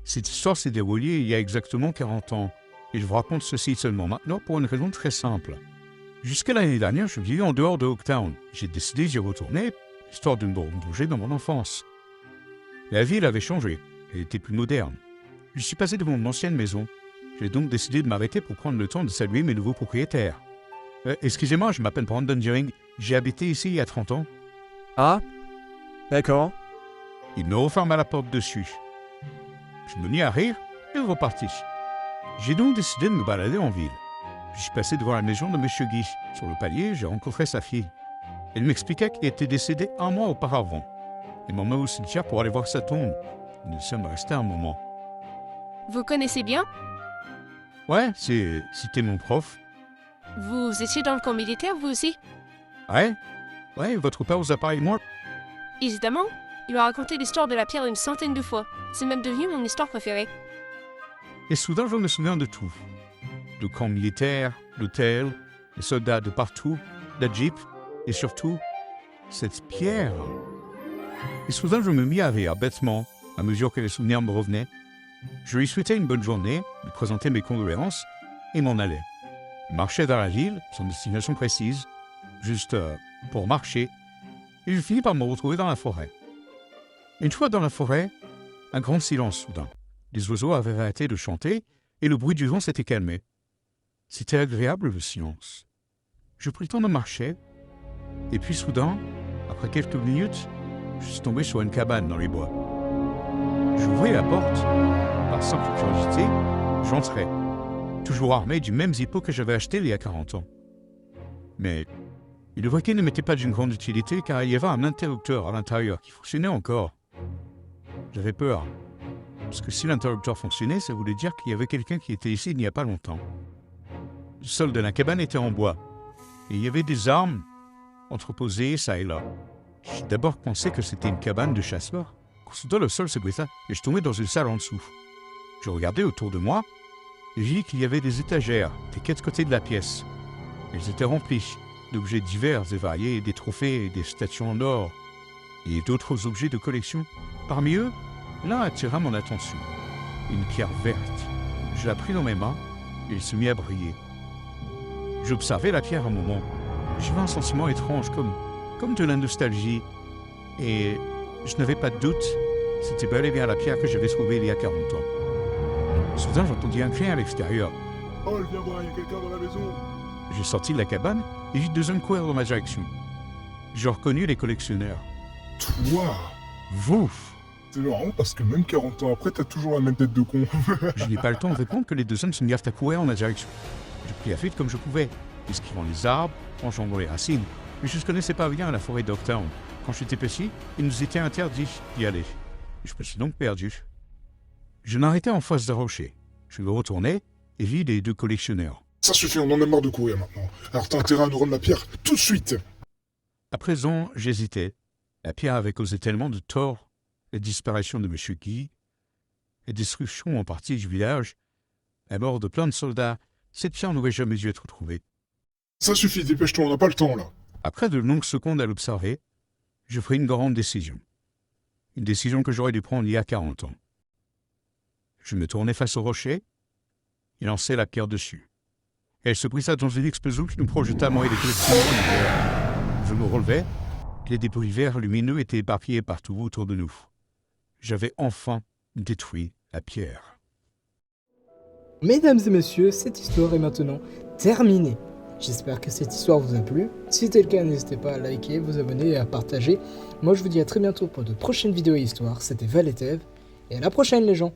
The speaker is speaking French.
Cette histoire s'est déroulée il y a exactement 40 ans, et je vous raconte ceci seulement maintenant pour une raison très simple. Jusqu'à l'année dernière, je vivais en dehors de Oaktown. J'ai décidé d'y retourner, histoire de me replonger dans mon enfance. La ville avait changé, elle était plus moderne. Je suis passé devant mon ancienne maison. J'ai donc décidé de m'arrêter pour prendre le temps de saluer mes nouveaux propriétaires. Excusez-moi, je m'appelle Brandon Deering. J'ai habité ici il y a 30 ans. Ah, d'accord. Il me referma la porte dessus. Je me mis à rire et repartis. J'ai donc décidé de me balader en ville. Je suis passé devant la maison de M. Guy. Sur le palier, j'ai rencontré sa fille. Elle m'expliqua qu'il était décédé 1 mois auparavant. Elle m'emmena au cimetière pour aller voir sa tombe. Nous sommes restés un moment. Vous connaissez bien? Ouais, c'était mon prof. Vous étiez dans le camp militaire, vous aussi? Ouais, votre père vous a parlé de moi? Évidemment. Il m'a raconté l'histoire de la pierre une centaine de fois. C'est même devenu mon histoire préférée. Et soudain, je me souviens de tout. Le camp militaire, l'hôtel, les soldats de partout, la Jeep, et surtout, cette pierre. Et soudain, je me mis à rire bêtement, à mesure que les souvenirs me revenaient. Je lui souhaitais une bonne journée, lui présentais mes condoléances, et m'en allais. Je marchais dans la ville, sans destination précise, juste pour marcher, et je finis par me retrouver dans la forêt. Une fois dans la forêt, un grand silence soudain. Les oiseaux avaient arrêté de chanter, et le bruit du vent s'était calmé. C'était agréable, le silence. Je pris le temps de marcher, et puis soudain, après quelques minutes, je suis tombé sur une cabane dans les bois. J'ouvris la porte, par simple curiosité, j'entrais, toujours armé du même zippo que j'avais acheté il y a 40 ans. Mais le briquet ne m'était pas d'une grande utilité car il y avait un interrupteur à l'intérieur qui fonctionnait encore. J'avais peur, parce que si l'interrupteur fonctionnait, ça voulait dire qu'il y avait quelqu'un qui était ici il n'y a pas longtemps. Le sol de la cabane était en bois, et il y avait des armes entreposées ça et là. J'ai d'abord pensé que c'était une cabane de chasseurs. Quand soudain le sol se brisait et je tombais dans une salle en dessous. Je regardais autour de moi et j'ai vu qu'il y avait des étagères des 4 côtés de la pièce. Elles étaient remplies d'objets divers et variés, des trophées et des statues en or, et d'autres objets de collection. Parmi eux, l'un attira mon attention. Une pierre verte. Je la pris dans mes mains et elle se mit à briller. J'observais la pierre un moment. J'avais un sentiment étrange, comme de la nostalgie. Et je n'avais pas de doute, c'était bel et bien la pierre que j'avais trouvée il y a 40 ans. Soudain, j'entendis un cri à l'extérieur. « Oh, viens voir, il y a quelqu'un dans la maison !» J'ai sorti de la cabane et j'ai 2 hommes courir dans ma direction. J'ai reconnu les collectionneurs. Toi, Vous! c'est marrant parce que même 40 ans après, t'as toujours la même tête de con. Je n'ai pas le temps de répondre que les 2 hommes se mirent à courir en ma direction. J'ai pris la fuite comme je pouvais, esquivant les arbres, enjambant les racines, mais je ne connaissais pas bien la forêt d'Oaktown. Quand j'étais petit, il nous était interdit d'y aller. Je me suis donc perdu. Je m'arrêtais en face d'un rocher. Je me retournai et vis les 2 collectionneurs. Ça suffit, on en a marre de courir maintenant. Alors t'as intérêt à nous rendre la pierre tout de suite. À présent, j'hésitais. La pierre avait causé tellement de tort, la disparition de M. Guy, la destruction en partie du village, la mort de plein de soldats. Cette pierre n'aurait jamais dû être trouvée. Ça suffit, dépêche-toi, on n'a pas le temps là. Après de longues secondes à l'observer, je pris une grande décision. Une décision que j'aurais dû prendre il y a 40 ans. Je me tournai face au rocher et lançai la pierre dessus. Elle se brisa dans une explosion qui nous projeta moi et les collectionneurs en l'air. Je me relevai, les débris verts lumineux étaient éparpillés partout autour de nous. J'avais enfin détruit la pierre. Mesdames et messieurs, cette histoire est maintenant terminée. J'espère que cette histoire vous a plu. Si c'est le cas, n'hésitez pas à liker, vous abonner et à partager. Moi je vous dis à très bientôt pour de prochaines vidéos et histoires. C'était Valetev, et à la prochaine les gens.